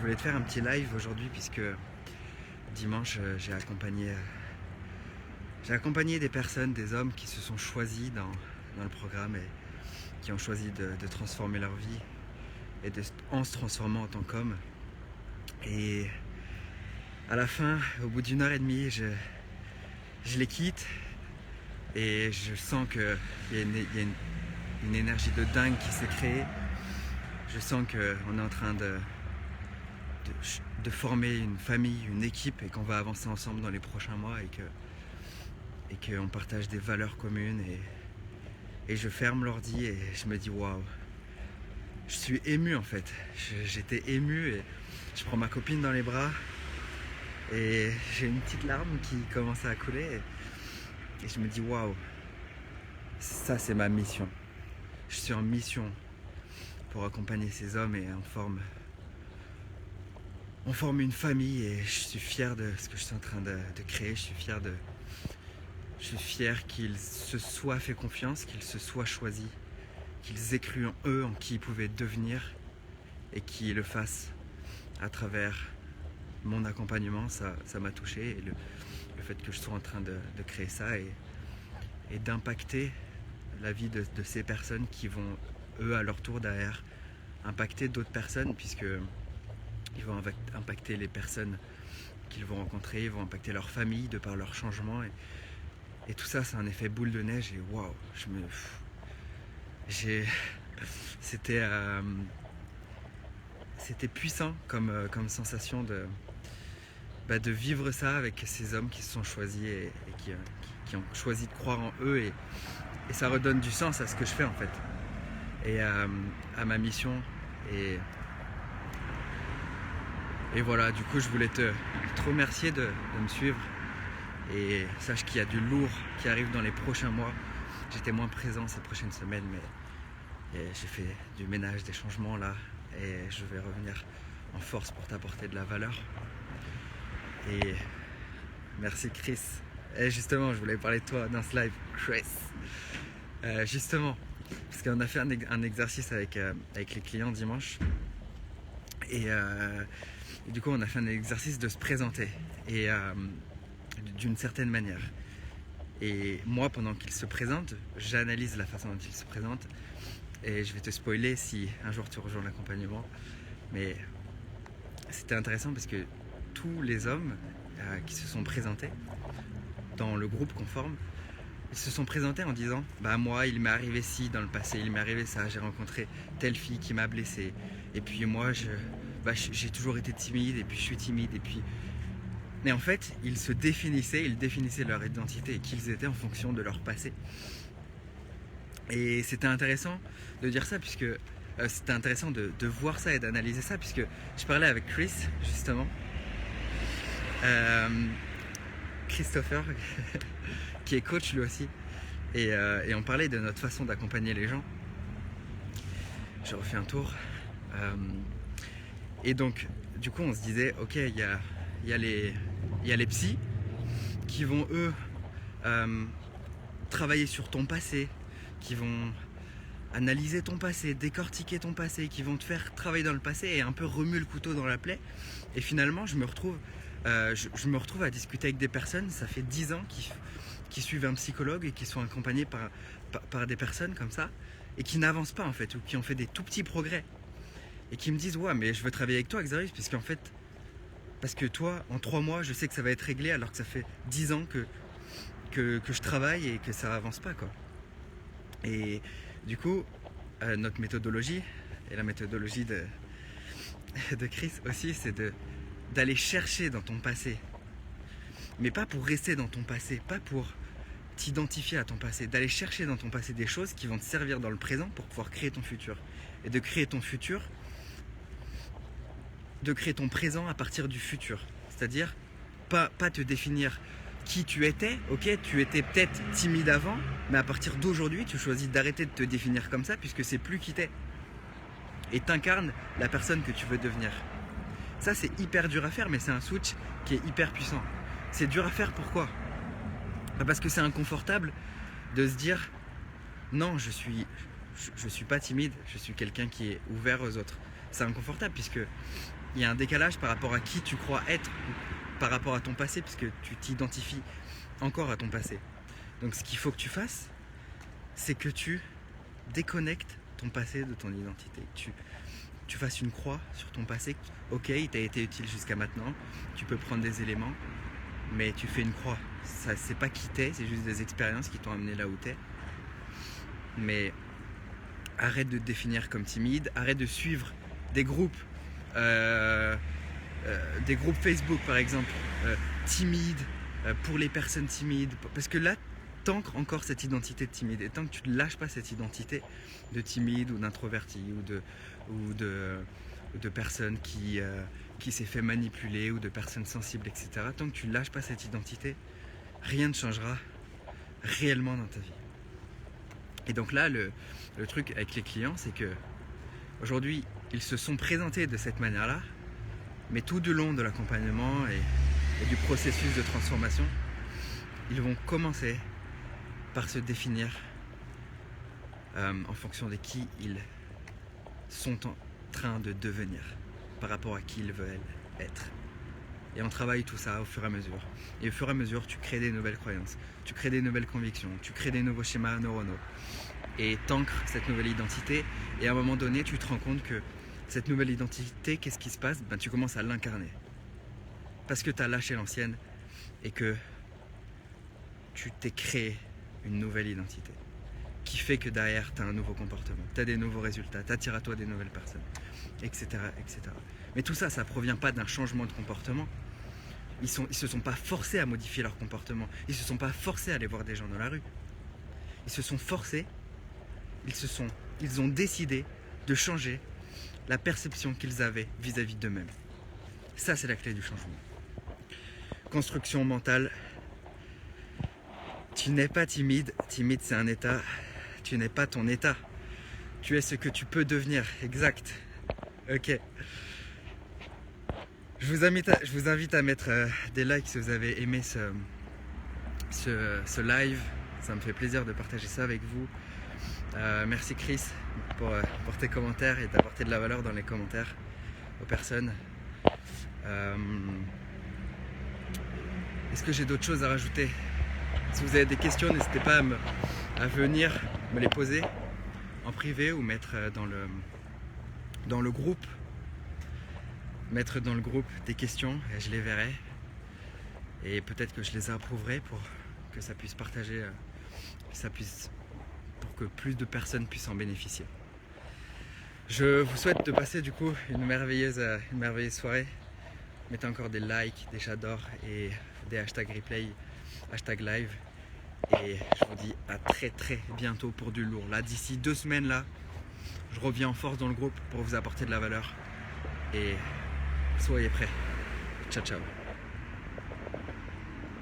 voulais te faire un petit live aujourd'hui puisque dimanche j'ai accompagné des personnes, des hommes qui se sont choisis dans le programme et qui ont choisi de transformer leur vie et en se transformant en tant qu'homme. Et à la fin, au bout d'une heure et demie, je les quitte et je sens qu'il y a une énergie de dingue qui s'est créée. Je sens qu'on est en train de former une famille, une équipe et qu'on va avancer ensemble dans les prochains mois et qu'on partage des valeurs communes et je ferme l'ordi et je me dis waouh, je suis ému en fait. J'étais ému et je prends ma copine dans les bras et j'ai une petite larme qui commence à couler et je me dis waouh, ça c'est ma mission. Je suis en mission pour accompagner ces hommes et on forme une famille et je suis fier de ce que je suis en train de créer. Je suis fier qu'ils se soient fait confiance, qu'ils se soient choisis, qu'ils aient cru en eux, en qui ils pouvaient devenir et qu'ils le fassent à travers mon accompagnement. Ça m'a touché et le fait que je sois en train de créer ça et d'impacter la vie de ces personnes qui vont eux à leur tour derrière impacter d'autres personnes puisque ils vont impacter les personnes qu'ils vont rencontrer, ils vont impacter leur famille de par leur changement et tout ça c'est un effet boule de neige et waouh, c'était puissant comme sensation de vivre ça avec ces hommes qui se sont choisis et qui ont choisi de croire en eux et ça redonne du sens à ce que je fais en fait et à ma mission et voilà, du coup je voulais te remercier de me suivre et sache qu'il y a du lourd qui arrive dans les prochains mois. J'étais moins présent ces prochaines semaines mais j'ai fait du ménage, des changements là et je vais revenir en force pour t'apporter de la valeur. Et merci Chris. Et justement, je voulais parler de toi dans ce live, Chris. Justement, parce qu'on a fait un exercice avec les clients dimanche. Et du coup, on a fait un exercice de se présenter. Et d'une certaine manière. Et moi, pendant qu'il se présente, j'analyse la façon dont il se présente. Et je vais te spoiler si un jour tu rejoins l'accompagnement. Mais c'était intéressant parce que tous les hommes qui se sont présentés dans le groupe qu'on forme, ils se sont présentés en disant bah moi il m'est arrivé ci dans le passé, il m'est arrivé ça, j'ai rencontré telle fille qui m'a blessé et puis moi j'ai toujours été timide et puis je suis timide et puis mais en fait ils définissaient leur identité et qui ils étaient en fonction de leur passé et c'était intéressant de dire ça puisque c'était intéressant de voir ça et d'analyser ça puisque je parlais avec Chris justement Christopher qui est coach lui aussi et on parlait de notre façon d'accompagner les gens. Je refais un tour et donc du coup on se disait ok il y a les psys qui vont eux travailler sur ton passé, qui vont analyser ton passé, décortiquer ton passé, qui vont te faire travailler dans le passé et un peu remuer le couteau dans la plaie et finalement je me retrouve à discuter avec des personnes, ça fait 10 ans qui suivent un psychologue et qui sont accompagnés par des personnes comme ça et qui n'avancent pas en fait ou qui ont fait des tout petits progrès et qui me disent ouais mais je veux travailler avec toi Xarius puisqu'en fait parce que toi en 3 mois je sais que ça va être réglé alors que ça fait 10 ans que je travaille et que ça avance pas quoi. Et du coup notre méthodologie et la méthodologie de Chris aussi c'est d'aller chercher dans ton passé mais pas pour rester dans ton passé, pas pour t'identifier à ton passé, d'aller chercher dans ton passé des choses qui vont te servir dans le présent pour pouvoir créer ton futur et de créer ton futur, de créer ton présent à partir du futur, c'est-à-dire pas te définir qui tu étais, ok tu étais peut-être timide avant mais à partir d'aujourd'hui tu choisis d'arrêter de te définir comme ça puisque c'est plus qui t'es et t'incarnes la personne que tu veux devenir. Ça c'est hyper dur à faire mais c'est un switch qui est hyper puissant. C'est dur à faire pourquoi ? Parce que c'est inconfortable de se dire non je suis pas timide, je suis quelqu'un qui est ouvert aux autres. C'est inconfortable puisque il y a un décalage par rapport à qui tu crois être, ou par rapport à ton passé, puisque tu t'identifies encore à ton passé. Donc ce qu'il faut que tu fasses, c'est que tu déconnectes ton passé de ton identité. Tu fasses une croix sur ton passé. Ok, il t'a été utile jusqu'à maintenant, tu peux prendre des éléments, mais tu fais une croix. Ça, c'est pas qui t'es, c'est juste des expériences qui t'ont amené là où t'es. Mais arrête de te définir comme timide, arrête de suivre des groupes Facebook par exemple, timides, pour les personnes timides, parce que là t'ancres encore cette identité de timide, et tant que tu ne lâches pas cette identité de timide ou d'introverti ou de personne qui s'est fait manipuler, ou de personnes sensibles, etc., tant que tu ne lâches pas cette identité, rien ne changera réellement dans ta vie. Et donc là, le truc avec les clients, c'est que aujourd'hui, ils se sont présentés de cette manière-là, mais tout du long de l'accompagnement et du processus de transformation, ils vont commencer par se définir en fonction de qui ils sont en train de devenir, par rapport à qui ils veulent être. Et on travaille tout ça au fur et à mesure. Et au fur et à mesure, tu crées des nouvelles croyances, tu crées des nouvelles convictions, tu crées des nouveaux schémas neuronaux. Et t'ancres cette nouvelle identité. Et à un moment donné, tu te rends compte que cette nouvelle identité, qu'est-ce qui se passe ? Tu commences à l'incarner. Parce que tu as lâché l'ancienne et que tu t'es créé une nouvelle identité qui fait que derrière, tu as un nouveau comportement, tu as des nouveaux résultats, tu attires à toi des nouvelles personnes, etc., etc. Mais tout ça, ça ne provient pas d'un changement de comportement. Ils se sont pas forcés à modifier leur comportement. Ils se sont pas forcés à aller voir des gens dans la rue. Ils se sont forcés, ils ont décidé de changer la perception qu'ils avaient vis-à-vis d'eux-mêmes. Ça, c'est la clé du changement. Construction mentale. Tu n'es pas timide. Timide, c'est un état. Tu n'es pas ton état. Tu es ce que tu peux devenir. Exact. Ok. Je vous invite à mettre des likes si vous avez aimé ce live. Ça me fait plaisir de partager ça avec vous. Merci Chris pour tes commentaires et d'apporter de la valeur dans les commentaires aux personnes. Est-ce que j'ai d'autres choses à rajouter ? Si vous avez des questions, n'hésitez pas à venir me les poser en privé ou mettre dans le groupe. Mettre dans le groupe des questions et je les verrai. Et peut-être que je les approuverai pour que ça puisse partager, pour que plus de personnes puissent en bénéficier. Je vous souhaite de passer du coup une merveilleuse soirée. Mettez encore des likes, des j'adore et des hashtags replay, hashtag live. Et je vous dis à très très bientôt pour du lourd. Là, d'ici 2 semaines, là, je reviens en force dans le groupe pour vous apporter de la valeur. Et soyez prêts. Ciao, ciao.